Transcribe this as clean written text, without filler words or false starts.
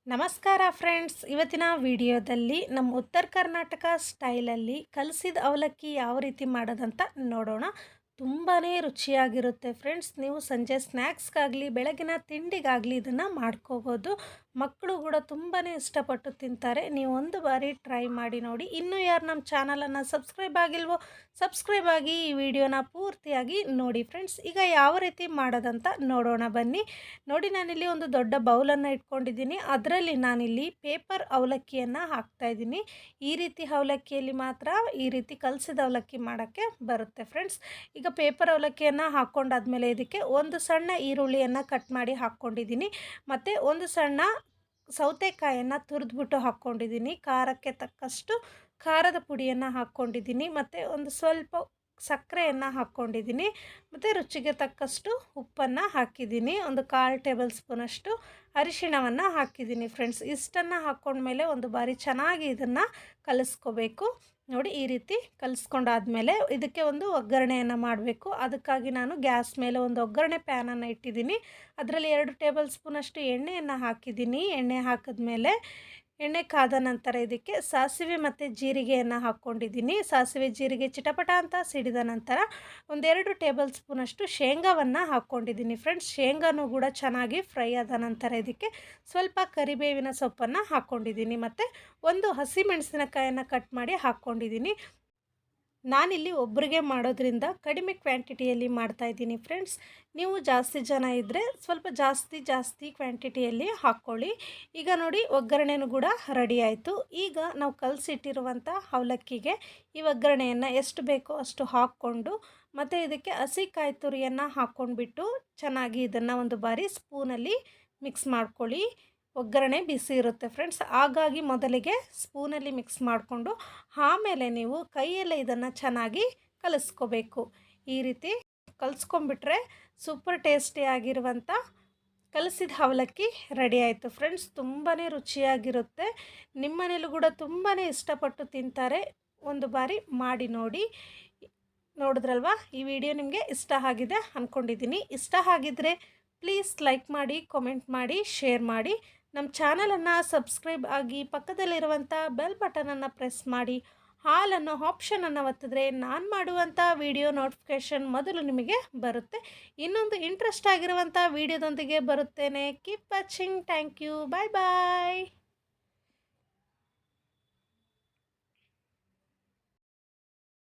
ನಮಸ್ಕಾರ ಫ್ರೆಂಡ್ಸ್, ಇವತ್ತಿನ ವಿಡಿಯೋದಲ್ಲಿ ನಮ್ಮ ಉತ್ತರ ಕರ್ನಾಟಕ ಸ್ಟೈಲಲ್ಲಿ ಕಲಸಿದ ಅವಲಕ್ಕಿ ಯಾವ ರೀತಿ ಮಾಡೋದಂತ ನೋಡೋಣ. ತುಂಬಾ ರುಚಿಯಾಗಿರುತ್ತೆ ಫ್ರೆಂಡ್ಸ್. ನೀವು ಸಂಜೆ ಸ್ನ್ಯಾಕ್ಸ್ಗಾಗಲಿ ಬೆಳಗಿನ ತಿಂಡಿಗಾಗಲಿ ಇದನ್ನು ಮಾಡ್ಕೋಬೋದು. ಮಕ್ಕಳು ಕೂಡ ತುಂಬಾ ಇಷ್ಟಪಟ್ಟು ತಿಂತಾರೆ. ನೀವು ಒಂದು ಬಾರಿ ಟ್ರೈ ಮಾಡಿ ನೋಡಿ. ಇನ್ನೂ ಯಾರು ನಮ್ಮ ಚಾನಲನ್ನು ಸಬ್ಸ್ಕ್ರೈಬ್ ಆಗಿಲ್ವೋ ಸಬ್ಸ್ಕ್ರೈಬ್ ಆಗಿ ಈ ವಿಡಿಯೋನ ಪೂರ್ತಿಯಾಗಿ ನೋಡಿ ಫ್ರೆಂಡ್ಸ್. ಈಗ ಯಾವ ರೀತಿ ಮಾಡೋದಂತ ನೋಡೋಣ ಬನ್ನಿ. ನೋಡಿ, ನಾನಿಲ್ಲಿ ಒಂದು ದೊಡ್ಡ ಬೌಲನ್ನು ಇಟ್ಕೊಂಡಿದ್ದೀನಿ. ಅದರಲ್ಲಿ ನಾನಿಲ್ಲಿ ಪೇಪರ್ ಅವಲಕ್ಕಿಯನ್ನು ಹಾಕ್ತಾಯಿದ್ದೀನಿ. ಈ ರೀತಿ ಅವಲಕ್ಕಿಯಲ್ಲಿ ಮಾತ್ರ ಈ ರೀತಿ ಕಲಸಿದ ಅವಲಕ್ಕಿ ಮಾಡೋಕ್ಕೆ ಬರುತ್ತೆ ಫ್ರೆಂಡ್ಸ್. ಈಗ ಪೇಪರ್ ಅವಲಕ್ಕಿಯನ್ನು ಹಾಕ್ಕೊಂಡಾದ್ಮೇಲೆ ಇದಕ್ಕೆ ಒಂದು ಸಣ್ಣ ಈರುಳ್ಳಿಯನ್ನು ಕಟ್ ಮಾಡಿ ಹಾಕ್ಕೊಂಡಿದ್ದೀನಿ. ಮತ್ತು ಒಂದು ಸಣ್ಣ ಸೌತೆಕಾಯನ್ನು ತುರಿದ್ಬಿಟ್ಟು ಹಾಕ್ಕೊಂಡಿದ್ದೀನಿ. ಖಾರಕ್ಕೆ ತಕ್ಕಷ್ಟು ಖಾರದ ಪುಡಿಯನ್ನು ಹಾಕ್ಕೊಂಡಿದ್ದೀನಿ. ಮತ್ತು ಒಂದು ಸ್ವಲ್ಪ ಸಕ್ಕರೆಯನ್ನು ಹಾಕ್ಕೊಂಡಿದ್ದೀನಿ. ಮತ್ತು ರುಚಿಗೆ ತಕ್ಕಷ್ಟು ಉಪ್ಪನ್ನು ಹಾಕಿದ್ದೀನಿ. ಒಂದು 1/4 ಟೇಬಲ್ ಸ್ಪೂನಷ್ಟು ಅರಿಶಿಣವನ್ನು ಹಾಕಿದ್ದೀನಿ ಫ್ರೆಂಡ್ಸ್. ಇಷ್ಟನ್ನು ಹಾಕ್ಕೊಂಡ್ಮೇಲೆ ಒಂದು ಬಾರಿ ಚೆನ್ನಾಗಿ ಇದನ್ನು ಕಲಿಸ್ಕೋಬೇಕು. ನೋಡಿ, ಈ ರೀತಿ ಕಲಿಸ್ಕೊಂಡಾದ್ಮೇಲೆ ಇದಕ್ಕೆ ಒಂದು ಒಗ್ಗರಣೆಯನ್ನು ಮಾಡಬೇಕು. ಅದಕ್ಕಾಗಿ ನಾನು ಗ್ಯಾಸ್ ಮೇಲೆ ಒಂದು ಒಗ್ಗರಣೆ ಪ್ಯಾನನ್ನು ಇಟ್ಟಿದ್ದೀನಿ. ಅದರಲ್ಲಿ 2 ಟೇಬಲ್ ಸ್ಪೂನಷ್ಟು ಎಣ್ಣೆಯನ್ನು ಹಾಕಿದ್ದೀನಿ. ಎಣ್ಣೆ ಹಾಕಿದ್ಮೇಲೆ ಎಣ್ಣೆ ಕಾದ ನಂತರ ಇದಕ್ಕೆ ಸಾಸಿವೆ ಮತ್ತು ಜೀರಿಗೆಯನ್ನು ಹಾಕ್ಕೊಂಡಿದ್ದೀನಿ. ಸಾಸಿವೆ ಜೀರಿಗೆ ಚಿಟಪಟ ಅಂತ ಸಿಡಿದ ನಂತರ 1-2 ಟೇಬಲ್ ಸ್ಪೂನಷ್ಟು ಶೇಂಗಾವನ್ನು ಹಾಕ್ಕೊಂಡಿದ್ದೀನಿ ಫ್ರೆಂಡ್ಸ್. ಶೇಂಗಾನೂ ಕೂಡ ಚೆನ್ನಾಗಿ ಫ್ರೈ ಆದ ನಂತರ ಇದಕ್ಕೆ ಸ್ವಲ್ಪ ಕರಿಬೇವಿನ ಸೊಪ್ಪನ್ನು ಹಾಕ್ಕೊಂಡಿದ್ದೀನಿ. ಮತ್ತು ಒಂದು ಹಸಿಮೆಣಸಿನಕಾಯನ್ನು ಕಟ್ ಮಾಡಿ ಹಾಕ್ಕೊಂಡಿದ್ದೀನಿ. ನಾನಿಲ್ಲಿ ಒಬ್ಬರಿಗೆ ಮಾಡೋದ್ರಿಂದ ಕಡಿಮೆ ಕ್ವಾಂಟಿಟಿಯಲ್ಲಿ ಮಾಡ್ತಾಯಿದ್ದೀನಿ ಫ್ರೆಂಡ್ಸ್. ನೀವು ಜಾಸ್ತಿ ಜನ ಇದ್ದರೆ ಸ್ವಲ್ಪ ಜಾಸ್ತಿ ಕ್ವಾಂಟಿಟಿಯಲ್ಲಿ ಹಾಕ್ಕೊಳ್ಳಿ. ಈಗ ನೋಡಿ, ಒಗ್ಗರಣೆನೂ ಕೂಡ ರೆಡಿ ಆಯಿತು. ಈಗ ನಾವು ಕಲಸಿಟ್ಟಿರುವಂಥ ಅವಲಕ್ಕಿಗೆ ಈ ಒಗ್ಗರಣೆಯನ್ನು ಎಷ್ಟು ಬೇಕೋ ಅಷ್ಟು ಹಾಕ್ಕೊಂಡು ಮತ್ತು ಇದಕ್ಕೆ ಹಸಿ ಕಾಯಿ ತುರಿಯನ್ನು ಹಾಕ್ಕೊಂಡ್ಬಿಟ್ಟು ಚೆನ್ನಾಗಿ ಇದನ್ನು ಒಂದು ಬಾರಿ ಸ್ಪೂನಲ್ಲಿ ಮಿಕ್ಸ್ ಮಾಡ್ಕೊಳ್ಳಿ. ಒಗ್ಗರಣೆ ಬಿಸಿ ಇರುತ್ತೆ ಫ್ರೆಂಡ್ಸ್, ಹಾಗಾಗಿ ಮೊದಲಿಗೆ ಸ್ಪೂನಲ್ಲಿ ಮಿಕ್ಸ್ ಮಾಡಿಕೊಂಡು ಆಮೇಲೆ ನೀವು ಕೈಯಲ್ಲೇ ಇದನ್ನು ಚೆನ್ನಾಗಿ ಕಲಿಸ್ಕೋಬೇಕು. ಈ ರೀತಿ ಕಲಿಸ್ಕೊಂಡ್ಬಿಟ್ರೆ ಸೂಪರ್ ಟೇಸ್ಟಿಯಾಗಿರುವಂಥ ಕಲಸಿದ ಅವಲಕ್ಕಿ ರೆಡಿ ಆಯಿತು ಫ್ರೆಂಡ್ಸ್. ತುಂಬಾ ರುಚಿಯಾಗಿರುತ್ತೆ. ನಿಮ್ಮ ಮನೇಲೂ ಕೂಡ ತುಂಬಾ ಇಷ್ಟಪಟ್ಟು ತಿಂತಾರೆ. ಒಂದು ಬಾರಿ ಮಾಡಿ ನೋಡಿ. ನೋಡಿದ್ರಲ್ವಾ, ಈ ವಿಡಿಯೋ ನಿಮಗೆ ಇಷ್ಟ ಆಗಿದೆ ಅಂದ್ಕೊಂಡಿದ್ದೀನಿ. ಇಷ್ಟ ಆಗಿದ್ದರೆ ಪ್ಲೀಸ್ ಲೈಕ್ ಮಾಡಿ, ಕಾಮೆಂಟ್ ಮಾಡಿ, ಶೇರ್ ಮಾಡಿ. ನಮ್ಮ ಚಾನಲನ್ನು ಸಬ್ಸ್ಕ್ರೈಬ್ ಆಗಿ ಪಕ್ಕದಲ್ಲಿರುವಂಥ ಬೆಲ್ ಬಟನನ್ನು ಪ್ರೆಸ್ ಮಾಡಿ ಆಲ್ ಅನ್ನೋ ಆಪ್ಷನನ್ನು ಒತ್ತಿದ್ರೆ ನಾನು ಮಾಡುವಂಥ ವಿಡಿಯೋ ನೋಟಿಫಿಕೇಷನ್ ಮೊದಲು ನಿಮಗೆ ಬರುತ್ತೆ. ಇನ್ನೊಂದು ಇಂಟ್ರೆಸ್ಟ್ ಆಗಿರುವಂಥ ವಿಡಿಯೋದೊಂದಿಗೆ ಬರುತ್ತೇನೆ. Keep watching. Thank you. Bye bye.